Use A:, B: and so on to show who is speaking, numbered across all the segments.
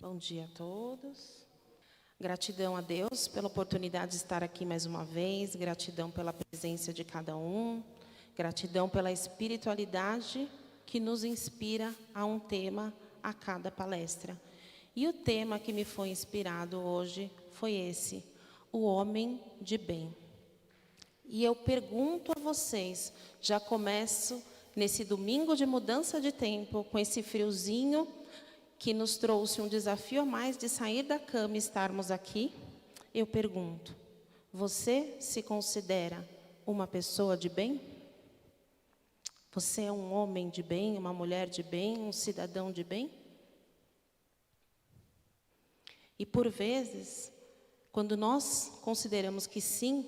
A: Bom dia a todos. Gratidão a Deus pela oportunidade de estar aqui mais uma vez. Gratidão pela presença de cada um. Gratidão pela espiritualidade que nos inspira a um tema a cada palestra. E o tema que me foi inspirado hoje foi esse: o homem de bem. E eu pergunto a vocês, já começo nesse domingo de mudança de tempo, com esse friozinho que nos trouxe um desafio a mais de sair da cama e estarmos aqui. Eu pergunto, você se considera uma pessoa de bem? Você é um homem de bem, uma mulher de bem, um cidadão de bem? E por vezes, quando nós consideramos que sim,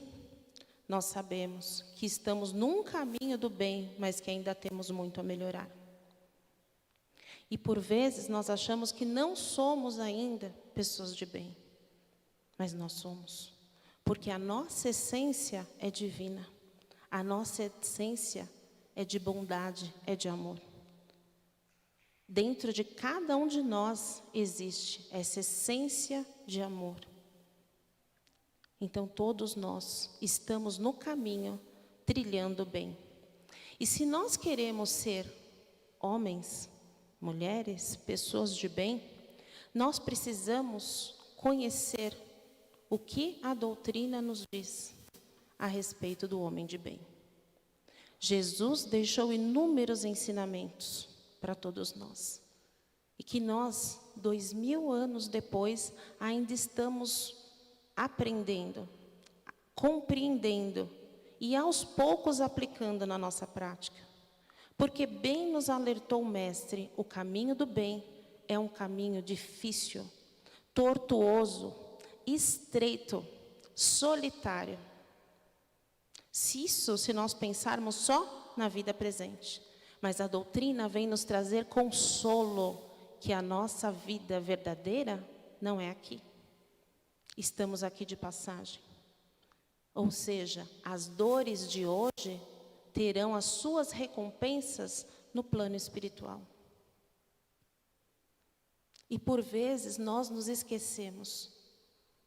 A: nós sabemos que estamos num caminho do bem, mas que ainda temos muito a melhorar. E por vezes nós achamos que não somos ainda pessoas de bem, mas nós somos, porque a nossa essência é divina, a nossa essência é de bondade, é de amor. Dentro de cada um de nós existe essa essência de amor. Então todos nós estamos no caminho, trilhando bem. E se nós queremos ser homens, mulheres, pessoas de bem, nós precisamos conhecer o que a doutrina nos diz a respeito do homem de bem. Jesus deixou inúmeros ensinamentos para todos nós. E que nós, 2000 anos depois, ainda estamos aprendendo, compreendendo e aos poucos aplicando na nossa prática. Porque bem nos alertou o Mestre, o caminho do bem é um caminho difícil, tortuoso, estreito, solitário. Se nós pensarmos só na vida presente. Mas a doutrina vem nos trazer consolo, que a nossa vida verdadeira não é aqui. Estamos aqui de passagem. Ou seja, as dores de hoje terão as suas recompensas no plano espiritual. E por vezes nós nos esquecemos,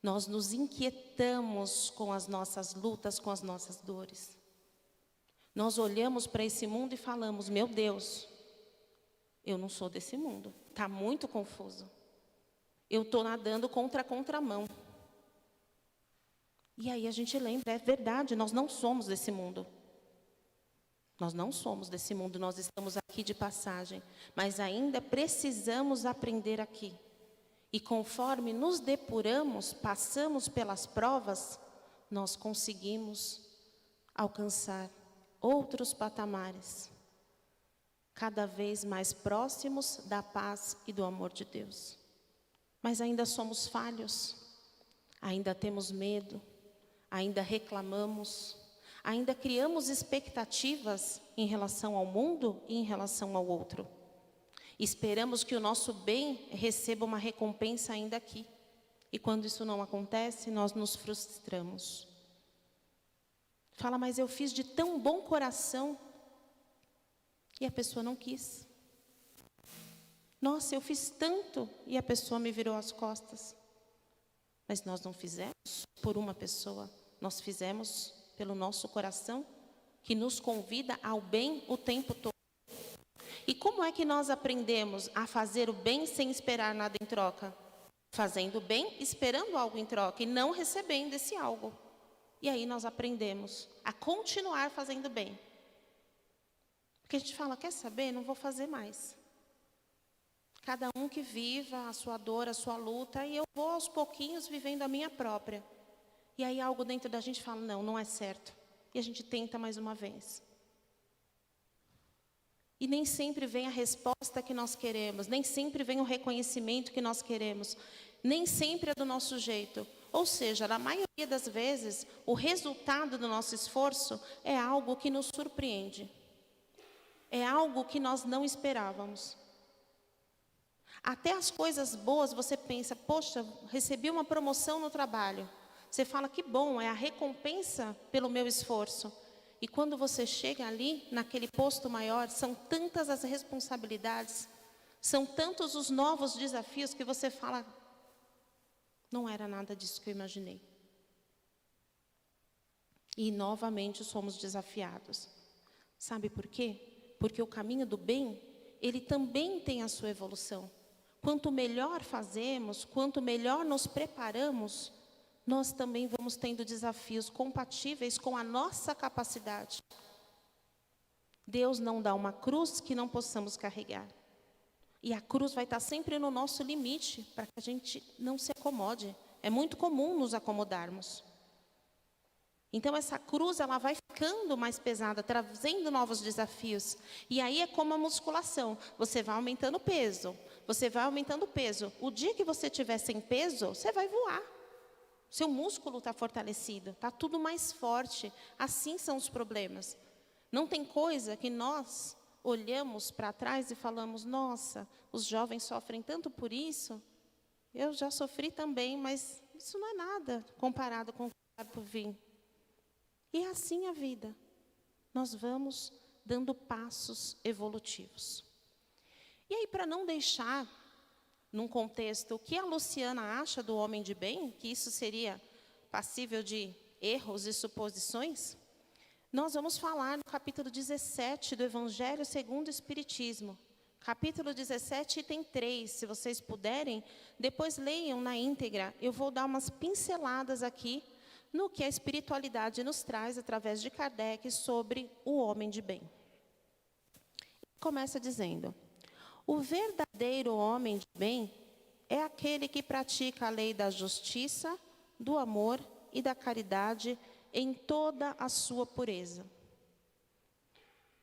A: nós nos inquietamos com as nossas lutas, com as nossas dores. Nós olhamos para esse mundo e falamos, meu Deus, eu não sou desse mundo, está muito confuso. Eu estou nadando contra a contramão. E aí a gente lembra, é verdade, nós não somos desse mundo. Nós não somos desse mundo, nós estamos aqui de passagem, mas ainda precisamos aprender aqui. E conforme nos depuramos, passamos pelas provas, nós conseguimos alcançar outros patamares, cada vez mais próximos da paz e do amor de Deus. Mas ainda somos falhos, ainda temos medo, ainda reclamamos, ainda criamos expectativas em relação ao mundo e em relação ao outro. Esperamos que o nosso bem receba uma recompensa ainda aqui. E quando isso não acontece, nós nos frustramos. Fala, mas eu fiz de tão bom coração. E a pessoa não quis. Nossa, eu fiz tanto e a pessoa me virou as costas. Mas nós não fizemos por uma pessoa. Nós fizemos pelo nosso coração, que nos convida ao bem o tempo todo. E como é que nós aprendemos a fazer o bem sem esperar nada em troca? Fazendo o bem, esperando algo em troca e não recebendo esse algo. E aí nós aprendemos a continuar fazendo bem. Porque a gente fala, quer saber? Não vou fazer mais. Cada um que viva a sua dor, a sua luta, e eu vou aos pouquinhos vivendo a minha própria. E aí algo dentro da gente fala, não é certo. E a gente tenta mais uma vez. E nem sempre vem a resposta que nós queremos, nem sempre vem o reconhecimento que nós queremos, nem sempre é do nosso jeito. Ou seja, na maioria das vezes, o resultado do nosso esforço é algo que nos surpreende. É algo que nós não esperávamos. Até as coisas boas você pensa, poxa, recebi uma promoção no trabalho. Você fala, que bom, é a recompensa pelo meu esforço. E quando você chega ali, naquele posto maior, são tantas as responsabilidades, São tantos os novos desafios que você fala, não era nada disso que eu imaginei. E novamente somos desafiados. Sabe por quê? Porque o caminho do bem, ele também tem a sua evolução. Quanto melhor fazemos, quanto melhor nos preparamos, nós também vamos tendo desafios compatíveis com a nossa capacidade. Deus não dá uma cruz que não possamos carregar. E a cruz vai estar sempre no nosso limite, para que a gente não se acomode. É muito comum nos acomodarmos. Então essa cruz, ela vai ficando mais pesada, trazendo novos desafios. E aí é como a musculação, você vai aumentando o peso, você vai aumentando o peso. O dia que você tiver sem peso, você vai voar. Seu músculo está fortalecido, está tudo mais forte. Assim são os problemas. Não tem coisa que nós olhamos para trás e falamos, nossa, os jovens sofrem tanto por isso. Eu já sofri também, mas isso não é nada comparado com o que está por vir. E é assim a vida. Nós vamos dando passos evolutivos. E aí, para não deixar, num contexto, o que a Luciana acha do homem de bem, que isso seria passível de erros e suposições, nós vamos falar no capítulo 17 do Evangelho segundo o Espiritismo. Capítulo 17, item 3, se vocês puderem, depois leiam na íntegra. Eu vou dar umas pinceladas aqui no que a espiritualidade nos traz, através de Kardec, sobre o homem de bem. Começa dizendo, o verdadeiro homem de bem é aquele que pratica a lei da justiça, do amor e da caridade em toda a sua pureza.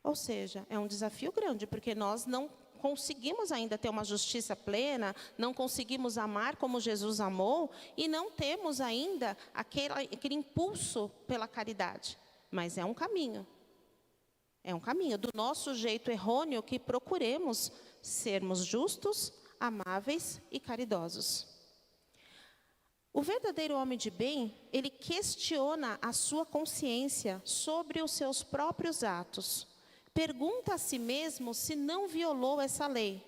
A: Ou seja, é um desafio grande, porque nós não conseguimos ainda ter uma justiça plena, não conseguimos amar como Jesus amou, e não temos ainda aquele impulso pela caridade. Mas é um caminho. É um caminho do nosso jeito errôneo que procuremos sermos justos, amáveis e caridosos. O verdadeiro homem de bem, ele questiona a sua consciência sobre os seus próprios atos. Pergunta a si mesmo se não violou essa lei,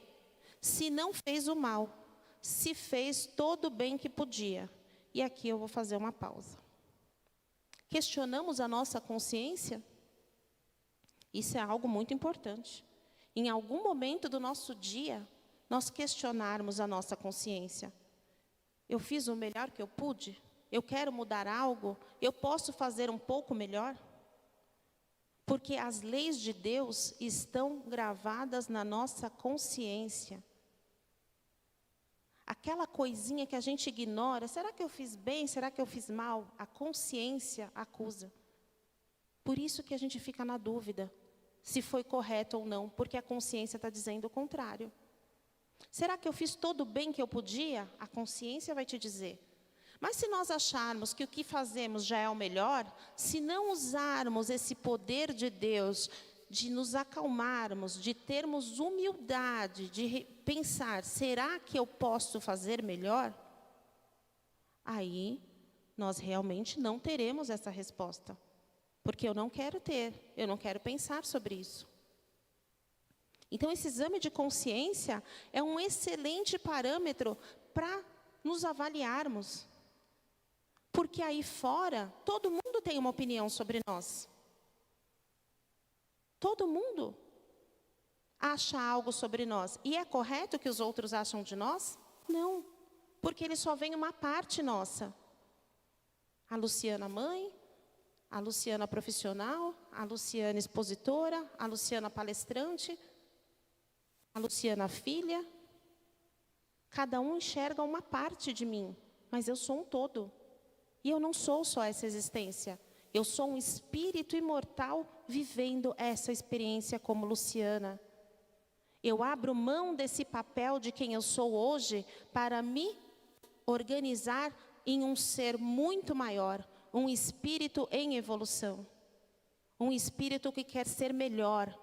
A: se não fez o mal, se fez todo o bem que podia. E aqui eu vou fazer uma pausa. Questionamos a nossa consciência? Isso é algo muito importante. Em algum momento do nosso dia, nós questionarmos a nossa consciência. Eu fiz o melhor que eu pude? Eu quero mudar algo? Eu posso fazer um pouco melhor? Porque as leis de Deus estão gravadas na nossa consciência. Aquela coisinha que a gente ignora, será que eu fiz bem? Será que eu fiz mal? A consciência acusa. Por isso que a gente fica na dúvida, se foi correto ou não, porque a consciência está dizendo o contrário. Será que eu fiz todo o bem que eu podia? A consciência vai te dizer. Mas se nós acharmos que o que fazemos já é o melhor, se não usarmos esse poder de Deus, de nos acalmarmos, de termos humildade, de pensar, será que eu posso fazer melhor? Aí, nós realmente não teremos essa resposta. Porque eu não quero ter, eu não quero pensar sobre isso. Então, esse exame de consciência é um excelente parâmetro para nos avaliarmos. Porque aí fora, todo mundo tem uma opinião sobre nós. Todo mundo acha algo sobre nós. E é correto que os outros acham de nós? Não, porque eles só veem uma parte nossa. A Luciana mãe, a Luciana profissional, a Luciana expositora, a Luciana palestrante, a Luciana filha. Cada um enxerga uma parte de mim, mas eu sou um todo. E eu não sou só essa existência. Eu sou um espírito imortal vivendo essa experiência como Luciana. Eu abro mão desse papel de quem eu sou hoje para me organizar em um ser muito maior, um espírito em evolução. Um espírito que quer ser melhor,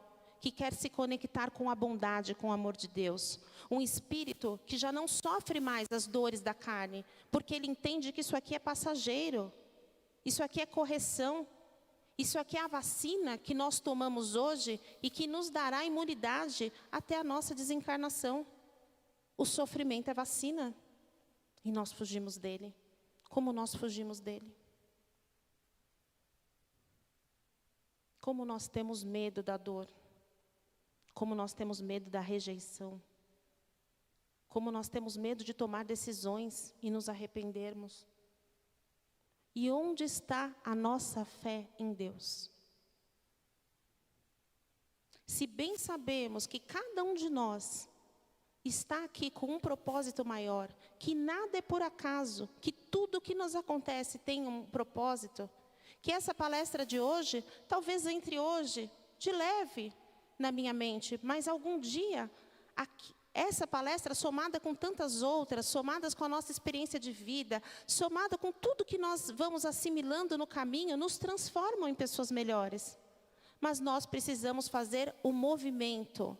A: que quer se conectar com a bondade, com o amor de Deus. Um espírito que já não sofre mais as dores da carne, porque ele entende que isso aqui é passageiro, isso aqui é correção, isso aqui é a vacina que nós tomamos hoje e que nos dará imunidade até a nossa desencarnação. O sofrimento é vacina. E nós fugimos dele. Como nós fugimos dele? Como nós temos medo da dor. Como nós temos medo da rejeição. Como nós temos medo de tomar decisões e nos arrependermos. E onde está a nossa fé em Deus? Se bem sabemos que cada um de nós está aqui com um propósito maior, que nada é por acaso, que tudo que nos acontece tem um propósito, que essa palestra de hoje, talvez entre hoje, de leve na minha mente, mas algum dia, essa palestra somada com tantas outras, somadas com a nossa experiência de vida, somada com tudo que nós vamos assimilando no caminho, nos transformam em pessoas melhores. Mas nós precisamos fazer o movimento.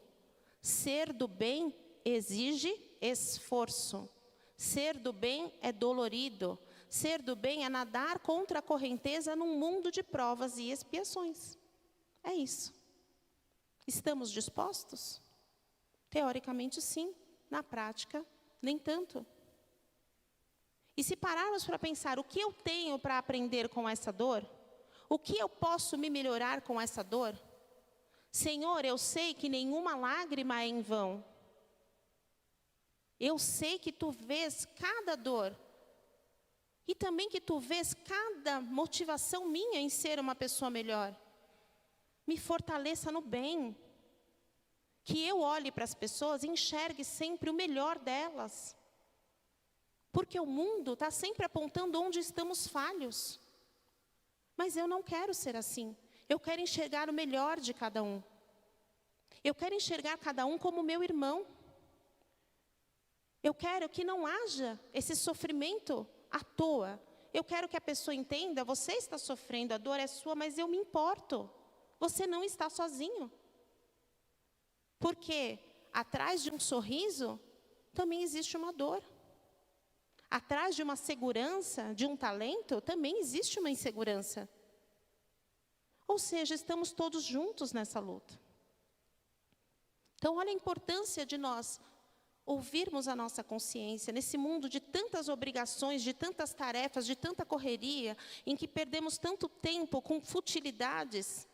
A: Ser do bem exige esforço. Ser do bem é dolorido. Ser do bem é nadar contra a correnteza num mundo de provas e expiações. É isso. Estamos dispostos? Teoricamente, sim. Na prática, nem tanto. E se pararmos para pensar o que eu tenho para aprender com essa dor, o que eu posso me melhorar com essa dor? Senhor, eu sei que nenhuma lágrima é em vão. Eu sei que Tu vês cada dor. E também que Tu vês cada motivação minha em ser uma pessoa melhor. Me fortaleça no bem. Que eu olhe para as pessoas e enxergue sempre o melhor delas. Porque o mundo está sempre apontando onde estamos falhos. Mas eu não quero ser assim. Eu quero enxergar o melhor de cada um. Eu quero enxergar cada um como meu irmão. Eu quero que não haja esse sofrimento à toa. Eu quero que a pessoa entenda, você está sofrendo, a dor é sua, mas eu me importo. Você não está sozinho. Porque atrás de um sorriso, também existe uma dor. Atrás de uma segurança, de um talento, também existe uma insegurança. Ou seja, estamos todos juntos nessa luta. Então, olha a importância de nós ouvirmos a nossa consciência, nesse mundo de tantas obrigações, de tantas tarefas, de tanta correria, em que perdemos tanto tempo com futilidades,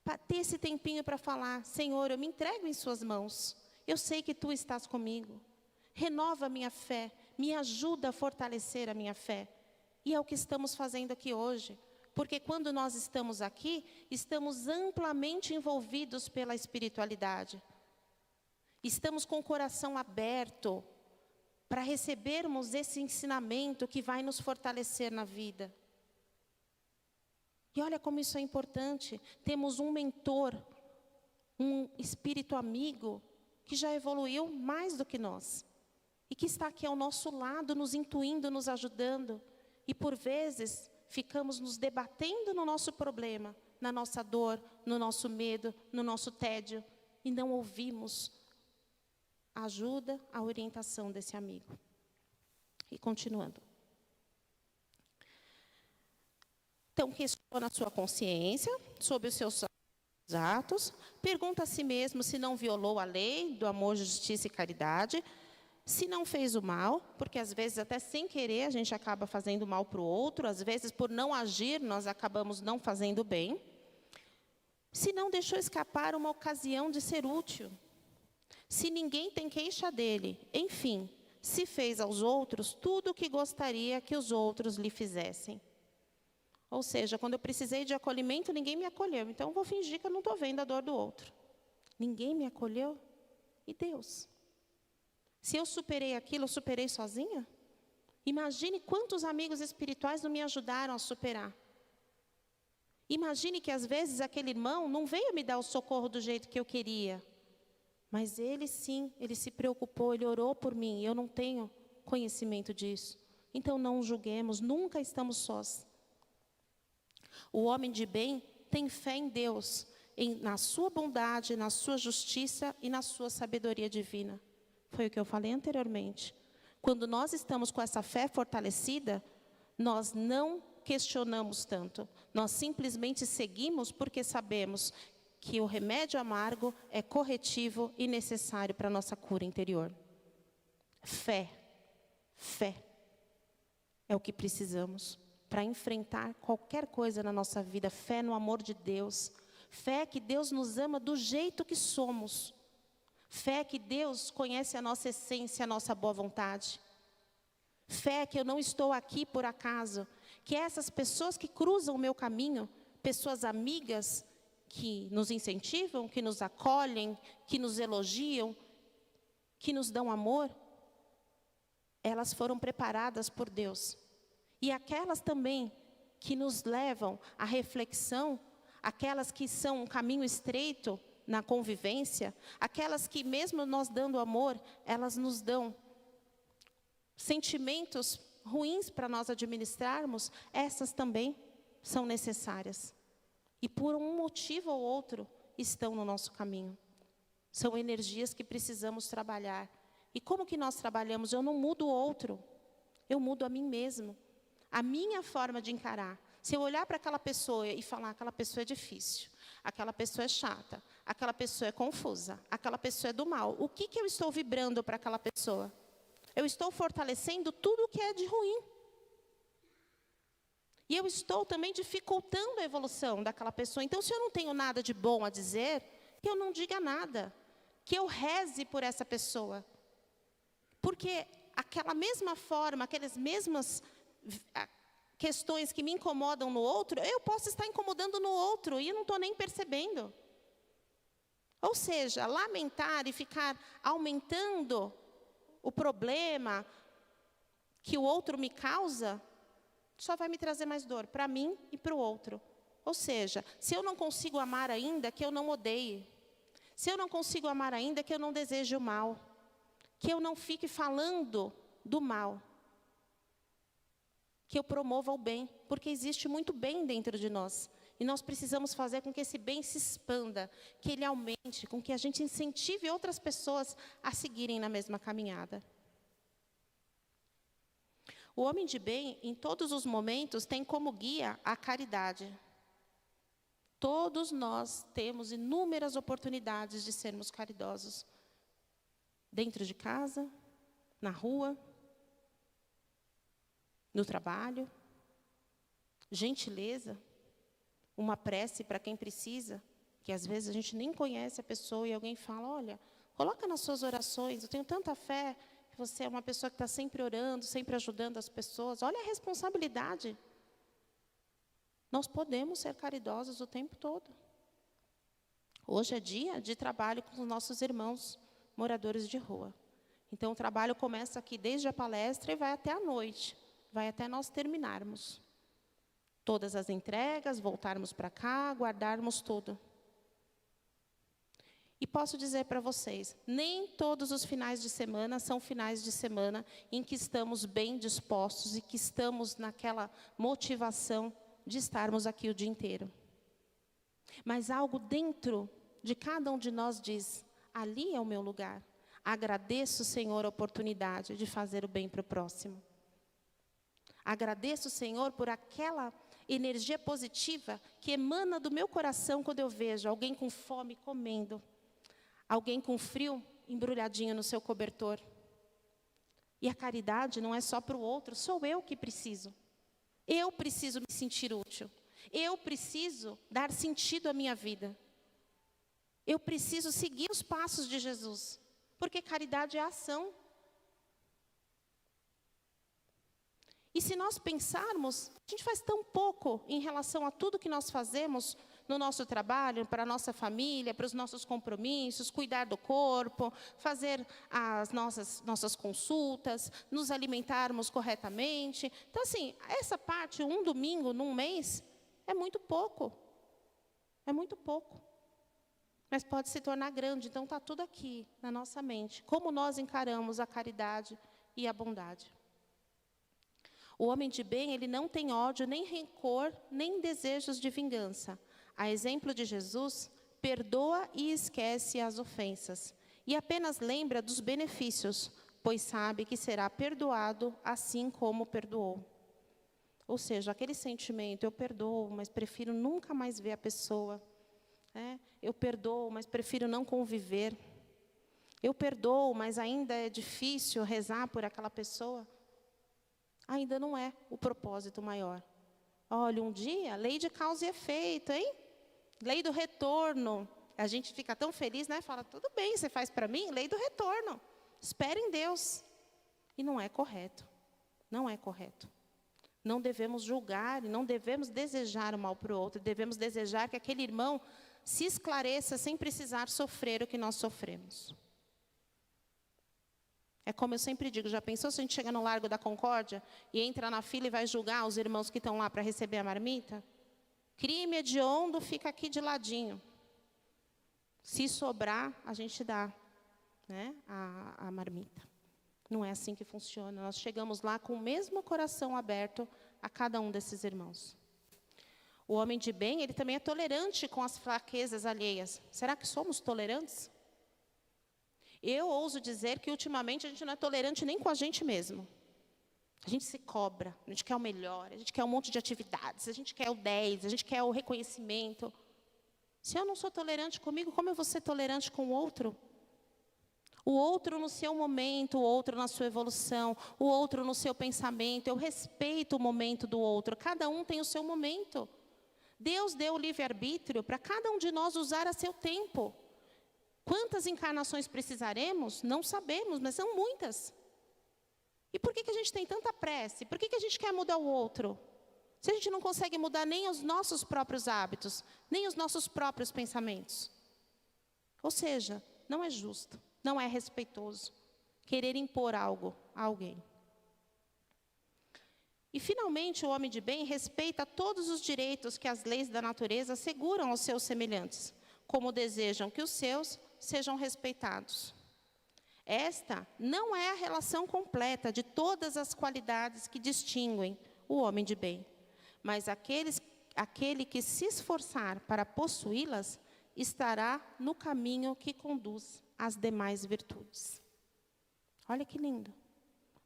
A: para ter esse tempinho para falar, Senhor, eu me entrego em Suas mãos, eu sei que Tu estás comigo, renova a minha fé, me ajuda a fortalecer a minha fé. E é o que estamos fazendo aqui hoje, porque quando nós estamos aqui, estamos amplamente envolvidos pela espiritualidade. Estamos com o coração aberto para recebermos esse ensinamento que vai nos fortalecer na vida. E olha como isso é importante. Temos um mentor, um espírito amigo, que já evoluiu mais do que nós. E que está aqui ao nosso lado, nos intuindo, nos ajudando. E por vezes, ficamos nos debatendo no nosso problema, na nossa dor, no nosso medo, no nosso tédio. E não ouvimos a ajuda, a orientação desse amigo. E continuando. Então, questiona a sua consciência sobre os seus atos. Pergunta a si mesmo se não violou a lei do amor, justiça e caridade. Se não fez o mal, porque às vezes até sem querer a gente acaba fazendo mal para o outro. Às vezes por não agir nós acabamos não fazendo bem. Se não deixou escapar uma ocasião de ser útil. Se ninguém tem queixa dele. Enfim, se fez aos outros tudo o que gostaria que os outros lhe fizessem. Ou seja, quando eu precisei de acolhimento, ninguém me acolheu. Então, eu vou fingir que eu não estou vendo a dor do outro. Ninguém me acolheu? E Deus? Se eu superei aquilo, eu superei sozinha? Imagine quantos amigos espirituais não me ajudaram a superar. Imagine que, às vezes, aquele irmão não veio me dar o socorro do jeito que eu queria. Mas ele, sim, ele se preocupou, ele orou por mim. E eu não tenho conhecimento disso. Então, não julguemos, nunca estamos sós. O homem de bem tem fé em Deus, na sua bondade, na sua justiça e na sua sabedoria divina. Foi o que eu falei anteriormente. Quando nós estamos com essa fé fortalecida, nós não questionamos tanto. Nós simplesmente seguimos porque sabemos que o remédio amargo é corretivo e necessário para a nossa cura interior. Fé. Fé é o que precisamos para enfrentar qualquer coisa na nossa vida. Fé no amor de Deus. Fé que Deus nos ama do jeito que somos. Fé que Deus conhece a nossa essência, a nossa boa vontade. Fé que eu não estou aqui por acaso. Que essas pessoas que cruzam o meu caminho, pessoas amigas que nos incentivam, que nos acolhem, que nos elogiam, que nos dão amor, elas foram preparadas por Deus. E aquelas também que nos levam à reflexão, aquelas que são um caminho estreito na convivência, aquelas que mesmo nós dando amor, elas nos dão sentimentos ruins para nós administrarmos, essas também são necessárias. E por um motivo ou outro estão no nosso caminho. São energias que precisamos trabalhar. E como que nós trabalhamos? Eu não mudo o outro, eu mudo a mim mesmo. A minha forma de encarar. Se eu olhar para aquela pessoa e falar, aquela pessoa é difícil, aquela pessoa é chata, aquela pessoa é confusa, aquela pessoa é do mal, o que eu estou vibrando para aquela pessoa? Eu estou fortalecendo tudo o que é de ruim. E eu estou também dificultando a evolução daquela pessoa. Então, se eu não tenho nada de bom a dizer, que eu não diga nada. Que eu reze por essa pessoa. Porque aquela mesma forma, aquelas mesmas questões que me incomodam no outro, eu posso estar incomodando no outro e eu não estou nem percebendo. Ou seja, lamentar e ficar aumentando o problema que o outro me causa, só vai me trazer mais dor para mim e para o outro. Ou seja, se eu não consigo amar ainda, que eu não odeie. Se eu não consigo amar ainda, que eu não deseje o mal. Que eu não fique falando do mal. Que eu promova o bem, porque existe muito bem dentro de nós. E nós precisamos fazer com que esse bem se expanda, que ele aumente, com que a gente incentive outras pessoas a seguirem na mesma caminhada. O homem de bem, em todos os momentos, tem como guia a caridade. Todos nós temos inúmeras oportunidades de sermos caridosos. Dentro de casa, na rua, no trabalho. Gentileza, uma prece para quem precisa, que às vezes a gente nem conhece a pessoa e alguém fala, olha, coloca nas suas orações, eu tenho tanta fé, que você é uma pessoa que está sempre orando, sempre ajudando as pessoas. Olha a responsabilidade. Nós podemos ser caridosos o tempo todo. Hoje é dia de trabalho com os nossos irmãos moradores de rua. Então, o trabalho começa aqui desde a palestra e vai até a noite. Vai até nós terminarmos. Todas as entregas, voltarmos para cá, guardarmos tudo. E posso dizer para vocês, nem todos os finais de semana são finais de semana em que estamos bem dispostos e que estamos naquela motivação de estarmos aqui o dia inteiro. Mas algo dentro de cada um de nós diz, ali é o meu lugar. Agradeço, Senhor, a oportunidade de fazer o bem para o próximo. Agradeço, Senhor, por aquela energia positiva que emana do meu coração quando eu vejo alguém com fome comendo. Alguém com frio embrulhadinho no seu cobertor. E a caridade não é só para o outro, sou eu que preciso. Eu preciso me sentir útil. Eu preciso dar sentido à minha vida. Eu preciso seguir os passos de Jesus. Porque caridade é ação. E se nós pensarmos, a gente faz tão pouco em relação a tudo que nós fazemos no nosso trabalho, para a nossa família, para os nossos compromissos, cuidar do corpo, fazer as nossas consultas, nos alimentarmos corretamente. Então, assim, essa parte, um domingo num mês, é muito pouco. É muito pouco. Mas pode se tornar grande. Então, está tudo aqui, na nossa mente. Como nós encaramos a caridade e a bondade. O homem de bem, ele não tem ódio, nem rancor, nem desejos de vingança. A exemplo de Jesus, perdoa e esquece as ofensas. E apenas lembra dos benefícios, pois sabe que será perdoado assim como perdoou. Ou seja, aquele sentimento, eu perdoo, mas prefiro nunca mais ver a pessoa. Eu perdoo, mas prefiro não conviver. Eu perdoo, mas ainda é difícil rezar por aquela pessoa. Ainda não é o propósito maior. Olha, um dia, lei de causa e efeito, hein? Lei do retorno. A gente fica tão feliz, né? Fala, tudo bem, você faz para mim? Lei do retorno. Espera em Deus. E não é correto. Não é correto. Não devemos julgar e não devemos desejar o mal para o outro. Devemos desejar que aquele irmão se esclareça sem precisar sofrer o que nós sofremos. É como eu sempre digo, já pensou se a gente chega no Largo da Concórdia e entra na fila e vai julgar os irmãos que estão lá para receber a marmita? Crime hediondo fica aqui de ladinho. Se sobrar, a gente dá, né, a marmita. Não é assim que funciona. Nós chegamos lá com o mesmo coração aberto a cada um desses irmãos. O homem de bem, ele também é tolerante com as fraquezas alheias. Será que somos tolerantes? Eu ouso dizer que, ultimamente, a gente não é tolerante nem com a gente mesmo. A gente se cobra, a gente quer o melhor, a gente quer um monte de atividades, a gente quer o 10, a gente quer o reconhecimento. Se eu não sou tolerante comigo, como eu vou ser tolerante com o outro? O outro no seu momento, o outro na sua evolução, o outro no seu pensamento. Eu respeito o momento do outro, cada um tem o seu momento. Deus deu o livre-arbítrio para cada um de nós usar a seu tempo. Quantas encarnações precisaremos? Não sabemos, mas são muitas. E por que a gente tem tanta pressa? Por que a gente quer mudar o outro? Se a gente não consegue mudar nem os nossos próprios hábitos, nem os nossos próprios pensamentos. Ou seja, não é justo, não é respeitoso querer impor algo a alguém. E, finalmente, o homem de bem respeita todos os direitos que as leis da natureza asseguram aos seus semelhantes, como desejam que os seus sejam respeitados. Esta não é a relação completa de todas as qualidades que distinguem o homem de bem, mas aquele que se esforçar para possuí-las estará no caminho que conduz às demais virtudes. Olha que lindo.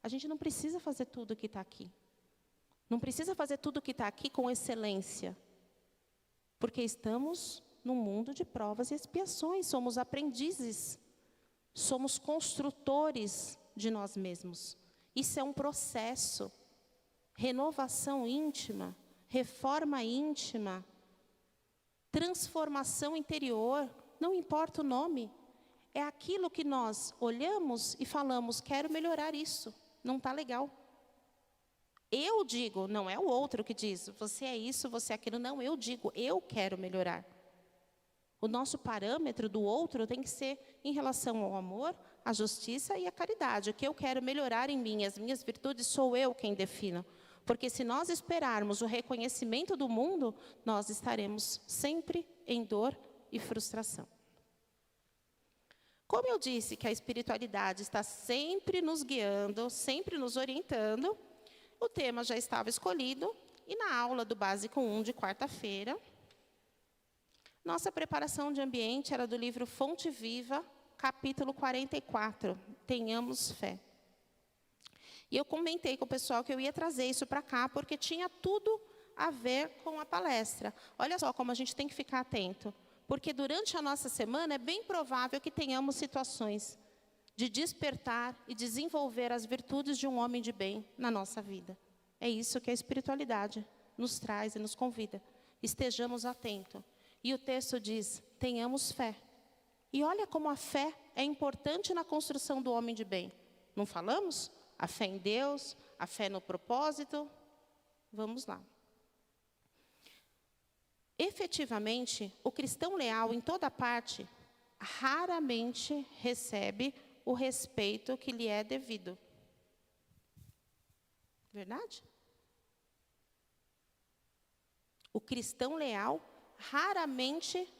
A: A gente não precisa fazer tudo o que está aqui. Não precisa fazer tudo o que está aqui com excelência, porque estamos num mundo de provas e expiações, somos aprendizes, somos construtores de nós mesmos. Isso é um processo, renovação íntima, reforma íntima, transformação interior, não importa o nome, é aquilo que nós olhamos e falamos, quero melhorar isso, não está legal. Eu digo, não é o outro que diz, você é isso, você é aquilo, não, eu digo, eu quero melhorar. O nosso parâmetro do outro tem que ser em relação ao amor, à justiça e à caridade. O que eu quero melhorar em mim, as minhas virtudes, sou eu quem defino. Porque se nós esperarmos o reconhecimento do mundo, nós estaremos sempre em dor e frustração. Como eu disse que a espiritualidade está sempre nos guiando, sempre nos orientando, o tema já estava escolhido e na aula do Básico 1 de quarta-feira, nossa preparação de ambiente era do livro Fonte Viva, capítulo 44, Tenhamos Fé. E eu comentei com o pessoal que eu ia trazer isso para cá, porque tinha tudo a ver com a palestra. Olha só como a gente tem que ficar atento, porque durante a nossa semana é bem provável que tenhamos situações de despertar e desenvolver as virtudes de um homem de bem na nossa vida. É isso que a espiritualidade nos traz e nos convida. Estejamos atentos. E o texto diz, tenhamos fé. E olha como a fé é importante na construção do homem de bem. Não falamos? A fé em Deus, a fé no propósito. Vamos lá. Efetivamente, o cristão leal em toda parte raramente recebe o respeito que lhe é devido. Verdade? O cristão leal raramente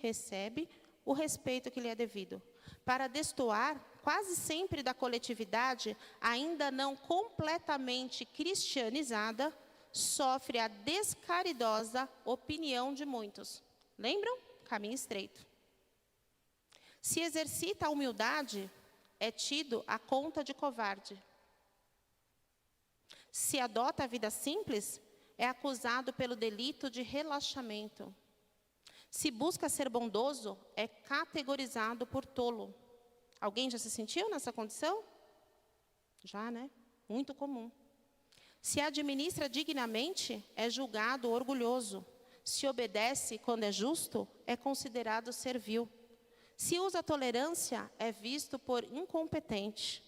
A: recebe o respeito que lhe é devido. Para destoar, quase sempre da coletividade, ainda não completamente cristianizada, sofre a descaridosa opinião de muitos. Lembram? Caminho estreito. Se exercita a humildade, é tido a conta de covarde. Se adota a vida simples, é acusado pelo delito de relaxamento. Se busca ser bondoso, é categorizado por tolo. Alguém já se sentiu nessa condição? Já, né? Muito comum. Se administra dignamente, é julgado orgulhoso. Se obedece quando é justo, é considerado servil. Se usa tolerância, é visto por incompetente.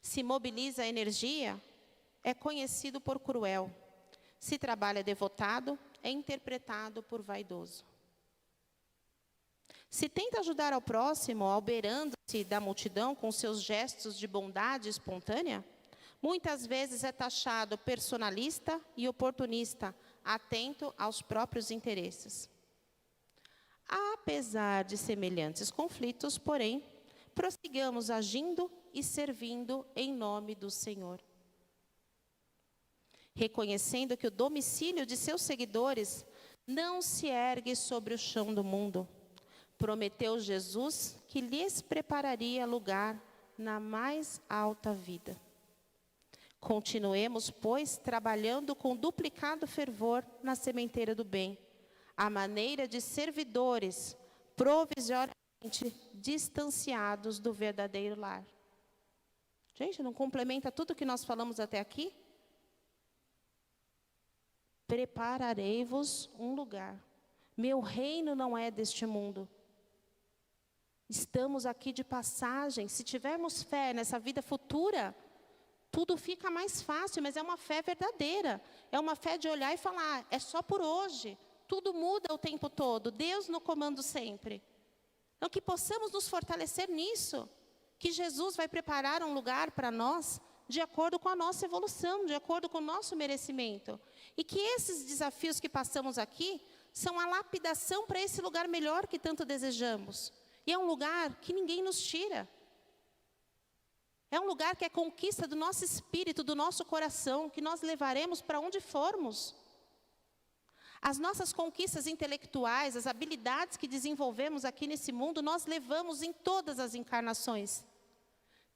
A: Se mobiliza energia, é conhecido por cruel. Se trabalha devotado, é interpretado por vaidoso. Se tenta ajudar ao próximo, alberando-se da multidão com seus gestos de bondade espontânea, muitas vezes é taxado personalista e oportunista, atento aos próprios interesses. Apesar de semelhantes conflitos, porém, prossigamos agindo e servindo em nome do Senhor. Reconhecendo que o domicílio de seus seguidores não se ergue sobre o chão do mundo. Prometeu Jesus que lhes prepararia lugar na mais alta vida. Continuemos, pois, trabalhando com duplicado fervor na sementeira do bem, à maneira de servidores provisoriamente distanciados do verdadeiro lar. Gente, não complementa tudo que nós falamos até aqui? Prepararei-vos um lugar. Meu reino não é deste mundo. Estamos aqui de passagem. Se tivermos fé nessa vida futura, tudo fica mais fácil, mas é uma fé verdadeira. É uma fé de olhar e falar, é só por hoje. Tudo muda o tempo todo. Deus no comando sempre. Então, que possamos nos fortalecer nisso. Que Jesus vai preparar um lugar para nós de acordo com a nossa evolução, de acordo com o nosso merecimento. E que esses desafios que passamos aqui são a lapidação para esse lugar melhor que tanto desejamos. E é um lugar que ninguém nos tira. É um lugar que é conquista do nosso espírito, do nosso coração, que nós levaremos para onde formos. As nossas conquistas intelectuais, as habilidades que desenvolvemos aqui nesse mundo, nós levamos em todas as encarnações.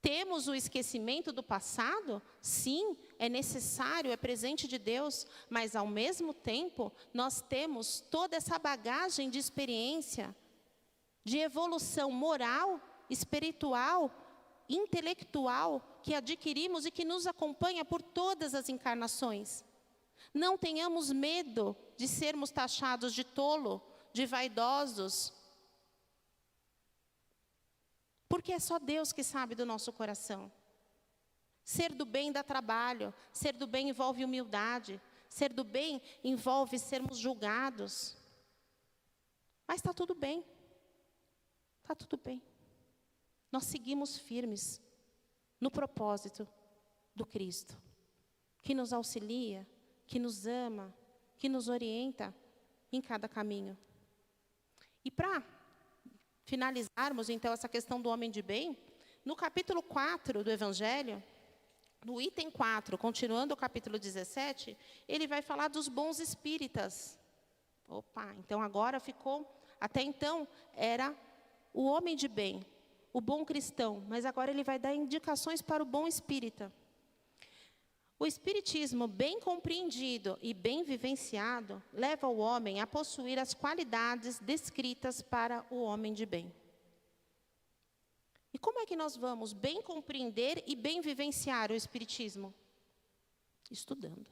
A: Temos o esquecimento do passado? Sim, é necessário, é presente de Deus, mas ao mesmo tempo, nós temos toda essa bagagem de experiência, de evolução moral, espiritual, intelectual, que adquirimos e que nos acompanha por todas as encarnações. Não tenhamos medo de sermos taxados de tolo, de vaidosos, porque é só Deus que sabe do nosso coração. Ser do bem dá trabalho, ser do bem envolve humildade, ser do bem envolve sermos julgados. Mas está tudo bem, está tudo bem. Nós seguimos firmes no propósito do Cristo, que nos auxilia, que nos ama, que nos orienta em cada caminho. E para finalizarmos, então, essa questão do homem de bem, no capítulo 4 do Evangelho, no item 4, continuando o capítulo 17, ele vai falar dos bons espíritas. Opa, então agora ficou, até então era o homem de bem, o bom cristão, mas agora ele vai dar indicações para o bom espírita. O espiritismo bem compreendido e bem vivenciado leva o homem a possuir as qualidades descritas para o homem de bem. E como é que nós vamos bem compreender e bem vivenciar o espiritismo? Estudando.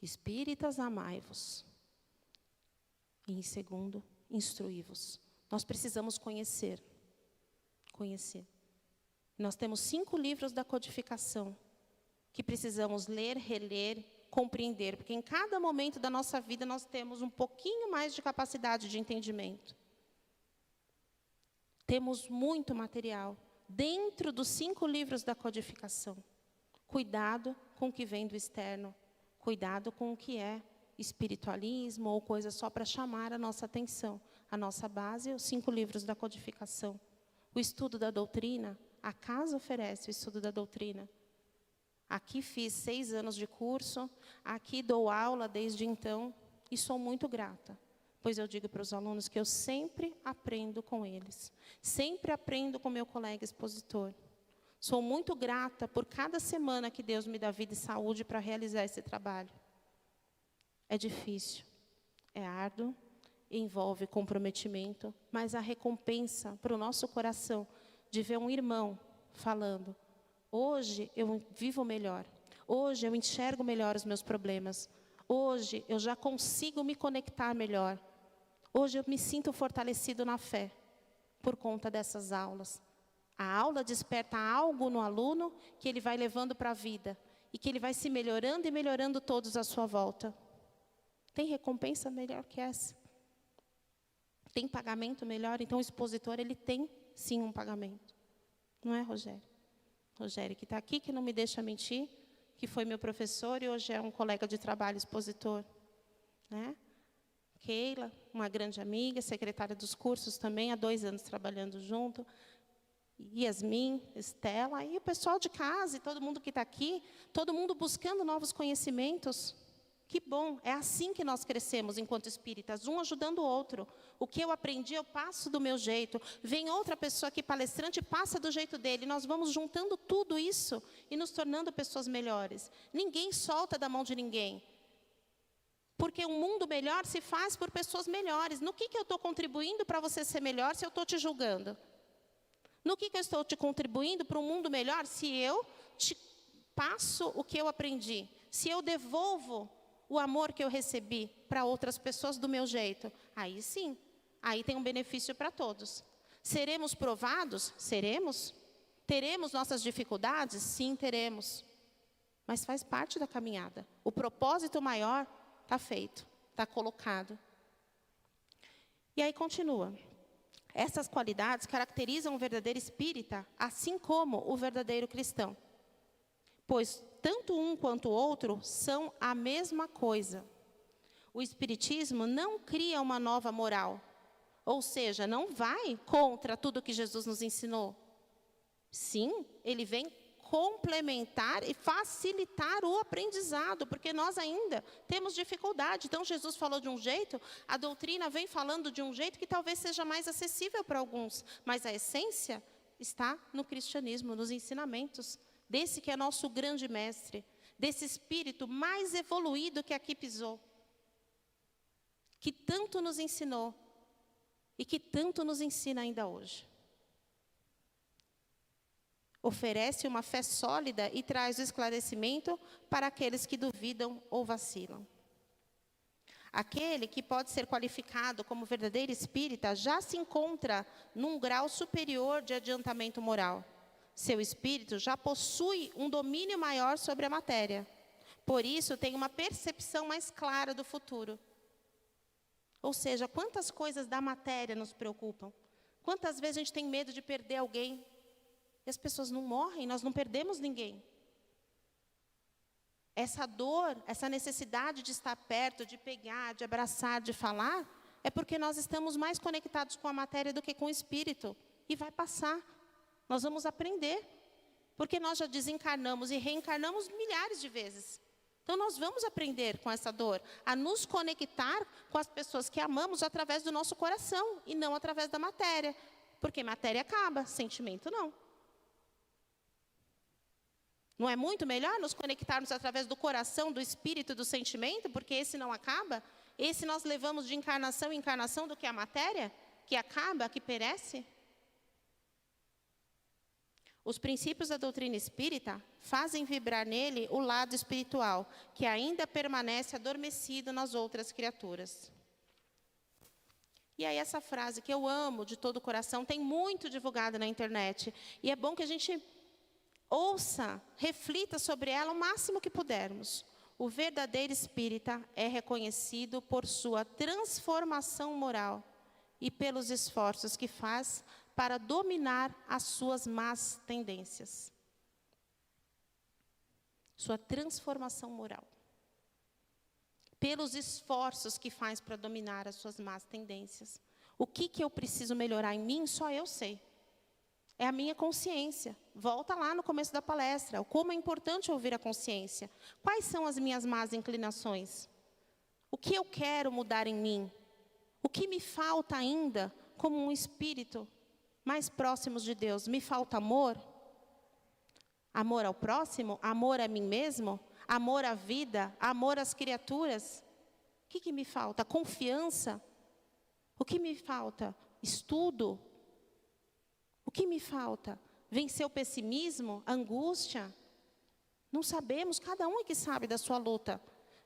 A: Espíritas, amai-vos. E em segundo, instruí-vos. Nós precisamos conhecer. Conhecer. Nós temos 5 livros da codificação que precisamos ler, reler, compreender, porque em cada momento da nossa vida nós temos um pouquinho mais de capacidade de entendimento. Temos muito material dentro dos 5 livros da codificação. Cuidado com o que vem do externo, cuidado com o que é espiritualismo ou coisa só para chamar a nossa atenção. A nossa base é os 5 livros da codificação. O estudo da doutrina, a casa oferece o estudo da doutrina. Aqui fiz 6 anos de curso, aqui dou aula desde então e sou muito grata, pois eu digo para os alunos que eu sempre aprendo com eles, sempre aprendo com meu colega expositor. Sou muito grata por cada semana que Deus me dá vida e saúde para realizar esse trabalho. É difícil, é árduo, envolve comprometimento, mas a recompensa para o nosso coração de ver um irmão falando: hoje eu vivo melhor, hoje eu enxergo melhor os meus problemas, hoje eu já consigo me conectar melhor, hoje eu me sinto fortalecido na fé por conta dessas aulas. A aula desperta algo no aluno que ele vai levando para a vida e que ele vai se melhorando e melhorando todos à sua volta. Tem recompensa melhor que essa? Tem pagamento melhor? Então o expositor, ele tem sim um pagamento. Não é, Rogério? Rogério que está aqui, que não me deixa mentir, que foi meu professor e hoje é um colega de trabalho expositor. Né? Keila, uma grande amiga, secretária dos cursos também, há 2 anos trabalhando junto. Yasmin, Estela, e o pessoal de casa, e todo mundo que está aqui, todo mundo buscando novos conhecimentos. Que bom, é assim que nós crescemos enquanto espíritas, um ajudando o outro. O que eu aprendi, eu passo do meu jeito. Vem outra pessoa aqui, palestrante, passa do jeito dele. Nós vamos juntando tudo isso e nos tornando pessoas melhores. Ninguém solta da mão de ninguém. Porque um mundo melhor se faz por pessoas melhores. No que eu estou contribuindo para você ser melhor se eu estou te julgando? No que eu estou te contribuindo para um mundo melhor se eu te passo o que eu aprendi? Se eu devolvo o amor que eu recebi para outras pessoas do meu jeito? Aí sim, aí tem um benefício para todos. Seremos provados? Seremos. Teremos nossas dificuldades? Sim, teremos. Mas faz parte da caminhada. O propósito maior está feito, está colocado. E aí continua. Essas qualidades caracterizam o verdadeiro espírita, assim como o verdadeiro cristão. Pois tanto um quanto o outro são a mesma coisa. O espiritismo não cria uma nova moral, ou seja, não vai contra tudo que Jesus nos ensinou. Sim, ele vem complementar e facilitar o aprendizado, porque nós ainda temos dificuldade. Então, Jesus falou de um jeito, a doutrina vem falando de um jeito que talvez seja mais acessível para alguns, mas a essência está no cristianismo, nos ensinamentos desse que é nosso grande mestre, desse espírito mais evoluído que aqui pisou, que tanto nos ensinou e que tanto nos ensina ainda hoje. Oferece uma fé sólida e traz o esclarecimento para aqueles que duvidam ou vacilam. Aquele que pode ser qualificado como verdadeiro espírita já se encontra num grau superior de adiantamento moral. Seu espírito já possui um domínio maior sobre a matéria. Por isso, tem uma percepção mais clara do futuro. Ou seja, quantas coisas da matéria nos preocupam? Quantas vezes a gente tem medo de perder alguém? E as pessoas não morrem, nós não perdemos ninguém. Essa dor, essa necessidade de estar perto, de pegar, de abraçar, de falar, é porque nós estamos mais conectados com a matéria do que com o espírito. E vai passar. Nós vamos aprender. Porque nós já desencarnamos e reencarnamos milhares de vezes. Então nós vamos aprender com essa dor, a nos conectar com as pessoas que amamos através do nosso coração e não através da matéria. Porque matéria acaba, sentimento não. Não é muito melhor nos conectarmos através do coração, do espírito, do sentimento, porque esse não acaba? Esse nós levamos de encarnação em encarnação do que a matéria, que acaba, que perece? Os princípios da doutrina espírita fazem vibrar nele o lado espiritual, que ainda permanece adormecido nas outras criaturas. E aí essa frase que eu amo de todo o coração, tem muito divulgada na internet. E é bom que a gente ouça, reflita sobre ela o máximo que pudermos. O verdadeiro espírita é reconhecido por sua transformação moral e pelos esforços que faz para dominar as suas más tendências. Sua transformação moral. Pelos esforços que faz para dominar as suas más tendências. O que eu preciso melhorar em mim, só eu sei. É a minha consciência. Volta lá no começo da palestra. Como é importante ouvir a consciência. Quais são as minhas más inclinações? O que eu quero mudar em mim? O que me falta ainda como um espírito mais próximo de Deus? Me falta amor? Amor ao próximo? Amor a mim mesmo? Amor à vida? Amor às criaturas? O que me falta? Confiança? O que me falta? Estudo? O que me falta? Vencer o pessimismo? A angústia? Não sabemos, cada um é que sabe da sua luta.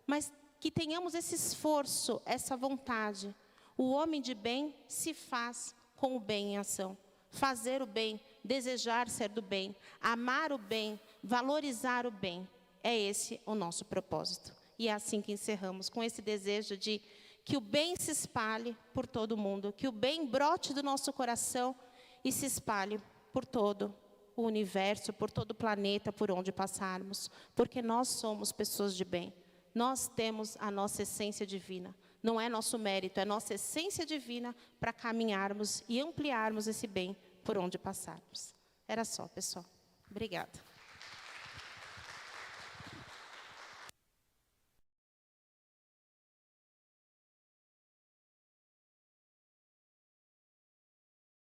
A: Mas que tenhamos esse esforço, essa vontade. O homem de bem se faz com o bem em ação. Fazer o bem, desejar ser do bem, amar o bem, valorizar o bem. É esse o nosso propósito. E é assim que encerramos, com esse desejo de que o bem se espalhe por todo o mundo, que o bem brote do nosso coração e se espalhe por todo o universo, por todo o planeta, por onde passarmos. Porque nós somos pessoas de bem. Nós temos a nossa essência divina. Não é nosso mérito, é nossa essência divina para caminharmos e ampliarmos esse bem por onde passarmos. Era só, pessoal. Obrigada.